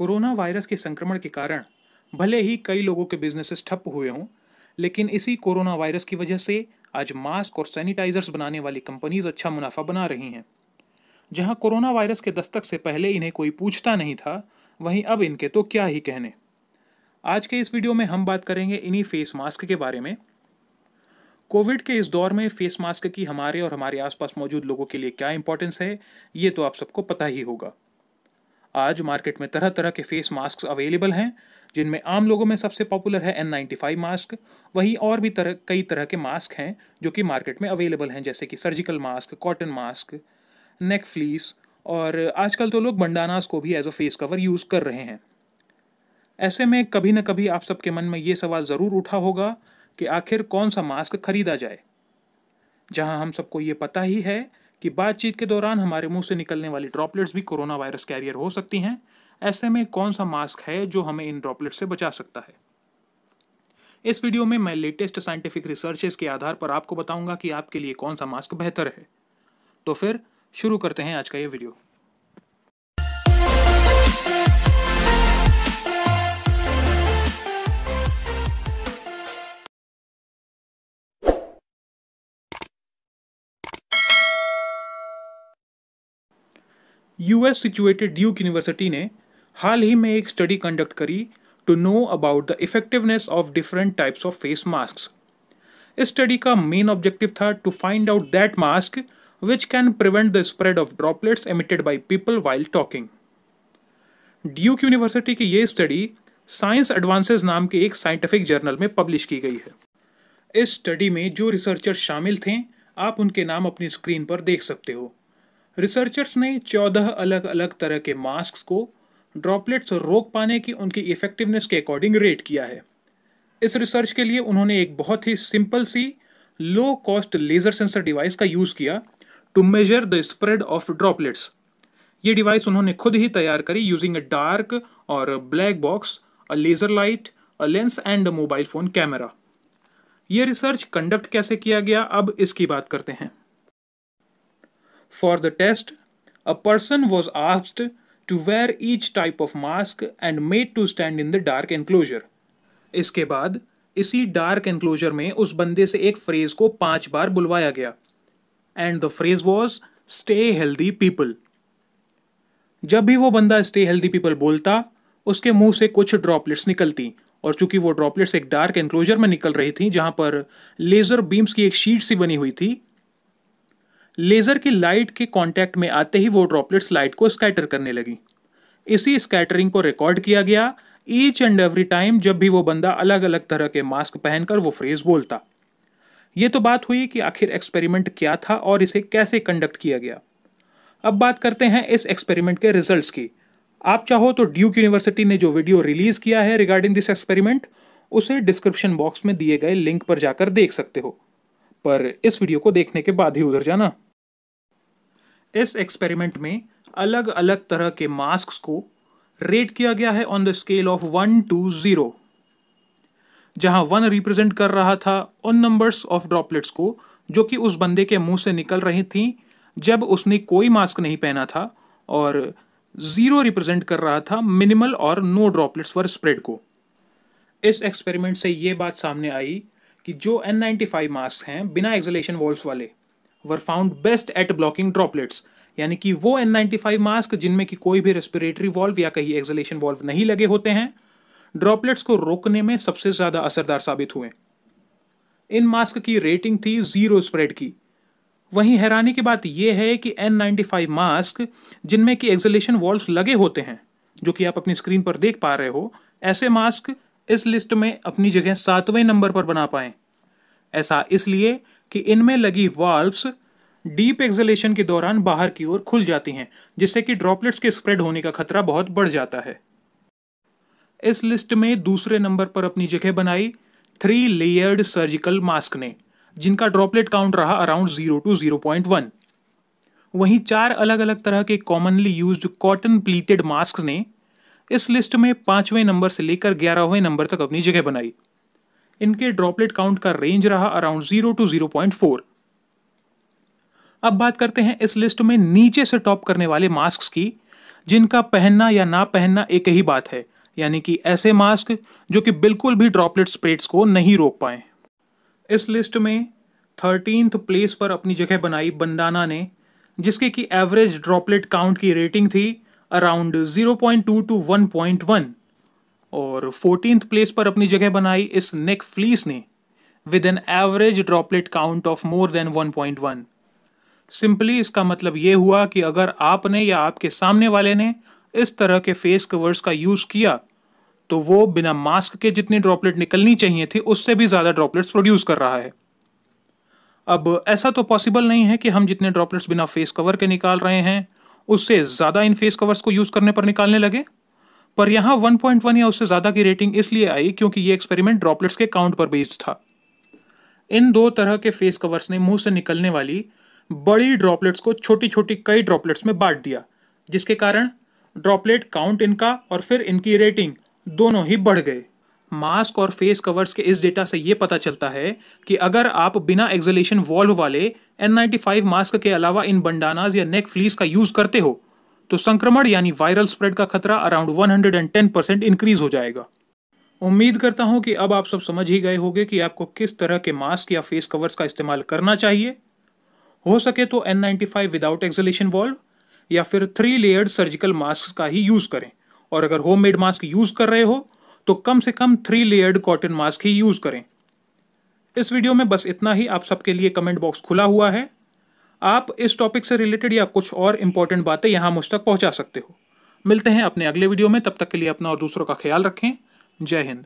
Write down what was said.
Corona virus के संक्रमण के कारण भले ही कई लोगों के बिजनेसेस ठप हुए हों, लेकिन इसी कोरोना वायरस की वजह से आज मास्क और सैनिटाइजर्स बनाने वाली कंपनीज अच्छा मुनाफा बना रही हैं। जहां कोरोना वायरस के दस्तक से पहले इन्हें कोई पूछता नहीं था, वहीं अब इनके तो क्या ही कहने। आज के इस वीडियो में हम बात करेंगे इन्हीं फेस मास्क के बारे में। कोविड के इस दौर में फेस मास्क की हमारे और हमारे आसपास मौजूद लोगों के लिए क्या इंपॉर्टेंस है, ये तो आप सबको पता ही होगा। आज मार्केट में तरह तरह के फेस मास्क अवेलेबल हैं, जिनमें आम लोगों में सबसे पॉपुलर है N95 मास्क। वहीं और भी कई तरह के मास्क हैं जो कि मार्केट में अवेलेबल हैं, जैसे कि surgical mask, cotton mask, neck fleece, और आजकल तो लोग बंडानास को भी as a face cover use कर रहे हैं। ऐसे में कभी न कभी आप सबके मन में ये सवाल ज़रूर उठा होगा कि आखिर कौन सा मास्क खरीदा जाए। जहां हम सबको ये पता ही है कि बातचीत के दौरान हमारे मुंह से निकलने वाली ड्रॉपलेट्स भी कोरोना वायरस कैरियर हो सकती हैं। ऐसे में कौन सा मास्क है जो हमें इन ड्रॉपलेट से बचा सकता है? इस वीडियो में मैं लेटेस्ट साइंटिफिक रिसर्चेस के आधार पर आपको बताऊंगा कि आपके लिए कौन सा मास्क बेहतर है। तो फिर शुरू करते हैं आज का ये video. US situated Duke University ने हाल ही में एक स्टडी कंडक्ट करी to know about the effectiveness of different types of face mask. इस स्टडी का मेन ऑब्जेक्टिव था to find out that mask which can prevent the spread of droplets emitted by people while talking. Duke University की ये study science advances नाम के एक scientific journal में publish की गई है। इस स्टडी में जो रिसर्चर्स शामिल थे, आप उनके नाम अपनी स्क्रीन पर देख सकते हो। रिसर्चर्स ने 14 अलग अलग तरह के मास्क को ड्रॉपलेट्स रोक पाने की उनकी इफेक्टिवनेस के अकॉर्डिंग रेट किया है। इस रिसर्च के लिए उन्होंने एक बहुत ही सिंपल सी low cost laser sensor device का यूज किया to measure the spread of droplets. ये डिवाइस उन्होंने खुद ही तैयार करी यूजिंग अ डार्क और black box, a laser light, a lens and a mobile phone camera. ये रिसर्च कंडक्ट कैसे किया गया, अब इसकी बात करते हैं। For the test, a person was asked to wear each type of mask and made to stand in the dark enclosure. इसके बाद इसी डार्क एनक्लोजर में उस बंदे से एक फ्रेज को 5 बार बुलवाया गया, and the phrase was stay healthy people. जब भी वो बंदा स्टे हेल्दी पीपल बोलता, उसके मुंह से कुछ ड्रॉपलेट्स निकलती, और चूंकि वो ड्रॉपलेट्स एक डार्क एनक्लोजर में निकल रही थी जहां पर लेजर बीम्स की एक शीट सी बनी हुई थी, लेजर की लाइट के कांटेक्ट में आते ही वो ड्रॉपलेट्स लाइट को स्कैटर करने लगी। इसी स्कैटरिंग को रिकॉर्ड किया गया ईच एंड एवरी टाइम जब भी वो बंदा अलग अलग तरह के मास्क पहनकर वो फ्रेज बोलता। ये तो बात हुई कि आखिर एक्सपेरिमेंट क्या था और इसे कैसे कंडक्ट किया गया। अब बात करते हैं इस एक्सपेरिमेंट के रिजल्ट्स की। आप चाहो तो ड्यूक यूनिवर्सिटी ने जो वीडियो रिलीज किया है रिगार्डिंग दिस एक्सपेरिमेंट, उसे डिस्क्रिप्शन बॉक्स में दिए गए लिंक पर जाकर देख सकते हो, पर इस वीडियो को देखने के बाद ही उधर जाना। इस एक्सपेरिमेंट में अलग अलग तरह के मास्क को रेट किया गया है on the scale of 1 to 0, जहां 1 रिप्रेजेंट कर रहा था उन नंबर्स ऑफ ड्रॉपलेट्स को जो कि उस बंदे के मुंह से निकल रही थी जब उसने कोई मास्क नहीं पहना था, और 0 रिप्रेजेंट कर रहा था मिनिमल और नो ड्रॉपलेट्स वर स्प्रेड को। इस एक्सपेरिमेंट से ये बात सामने आई कि जो N95 मास्क हैं बिना एक्सलेशन वॉल्व्स वाले were found best at blocking droplets, यानी कि वो N95 मास्क जिनमें कि कोई भी रेस्पिरेटरी वॉल्व या कहीं एक्सलेशन वॉल्व नहीं लगे होते हैं, ड्रॉपलेट्स को रोकने में सबसे ज्यादा असरदार साबित हुए। इन मास्क की रेटिंग थी 0 स्प्रेड की। वहीं हैरानी की बात यह है कि N95 मास्क जिनमें कि एक्सलेशन वॉल्व्स लगे होते हैं, जो कि आप अपनी स्क्रीन पर देख पा रहे हो, ऐसे मास्क इस लिस्ट में अपनी जगह 7वें नंबर पर बना पाए। ऐसा इसलिए कि इनमें लगी वाल्व्स डीप एक्सलेशन के दौरान बाहर की ओर खुल जाती हैं, जिससे कि ड्रॉपलेट्स के स्प्रेड होने का खतरा बहुत बढ़ जाता है। इस लिस्ट में दूसरे नंबर पर अपनी जगह बनाई 3 लेयर्ड सर्जिकल मास्क ने, जिनका ड्रॉपलेट काउंट रहा अराउंड 0 to 0.1। वहीं 4 अलग अलग तरह के commonly used cotton pleated mask ने इस लिस्ट में 5वें नंबर से लेकर 11वें नंबर तक अपनी जगह बनाई। इनके ड्रॉपलेट काउंट का रेंज रहा अराउंड 0 to 0.4। अब बात करते हैं इस लिस्ट में नीचे से टॉप करने वाले मास्क की, जिनका पहनना या ना पहनना एक ही बात है, यानी कि ऐसे मास्क जो कि बिल्कुल भी ड्रॉपलेट स्प्रेड्स को नहीं रोक पाए। इस लिस्ट में 13th प्लेस पर अपनी जगह बनाई बंडाना ने, जिसके की एवरेज ड्रॉपलेट काउंट की रेटिंग थी अराउंड 0.2 टू 1.1। और 14th प्लेस पर अपनी जगह बनाई इस नेक फ्लीस ने with an average droplet count of more than 1.1। Simply इसका मतलब ये हुआ कि अगर आपने या आपके सामने वाले ने इस तरह के फेस कवर्स का यूज किया तो वो बिना मास्क के जितनी ड्रॉपलेट निकलनी चाहिए थी उससे भी ज्यादा ड्रॉपलेट्स प्रोड्यूस कर रहा है। अब ऐसा तो पॉसिबल नहीं है कि हम जितने ड्रॉपलेट्स बिना फेस कवर के निकाल रहे हैं उससे ज्यादा इन फेस कवर्स को यूज करने पर निकालने लगे, पर यहां 1.1 या उससे ज्यादा की रेटिंग इसलिए आई क्योंकि ये एक्सपेरिमेंट ड्रॉपलेट्स के काउंट पर बेस्ड था। इन दो तरह के फेस कवर्स ने मुंह से निकलने वाली बड़ी ड्रॉपलेट्स को छोटी छोटी कई ड्रॉपलेट्स में बांट दिया, जिसके कारण ड्रॉपलेट काउंट इनका और फिर इनकी रेटिंग दोनों ही बढ़ गए। मास्क और फेस कवर्स के इस डेटा से यह पता चलता है कि अगर आप बिना एक्सलेशन वॉल्व वाले N95 मास्क के अलावा इन बंडानाज या नेक फ्लीस का यूज करते हो तो संक्रमण यानी वायरल स्प्रेड का खतरा अराउंड 110% इंक्रीज हो जाएगा। उम्मीद करता हूं कि अब आप सब समझ ही गए होंगे कि आपको किस तरह के मास्क या फेस कवर्स का इस्तेमाल करना चाहिए। हो सके तो N95 विदाउट एक्सलेशन वॉल्व या फिर 3 लेयर्ड सर्जिकल मास्क का ही यूज करें, और अगर होममेड मास्क यूज कर रहे हो तो कम से कम 3 लेयर्ड कॉटन मास्क ही यूज करें। इस वीडियो में बस इतना ही। आप सबके लिए कमेंट बॉक्स खुला हुआ है, आप इस टॉपिक से रिलेटेड या कुछ और इंपॉर्टेंट बातें यहां मुझ तक पहुंचा सकते हो। मिलते हैं अपने अगले वीडियो में, तब तक के लिए अपना और दूसरों का ख्याल रखें। जय हिंद।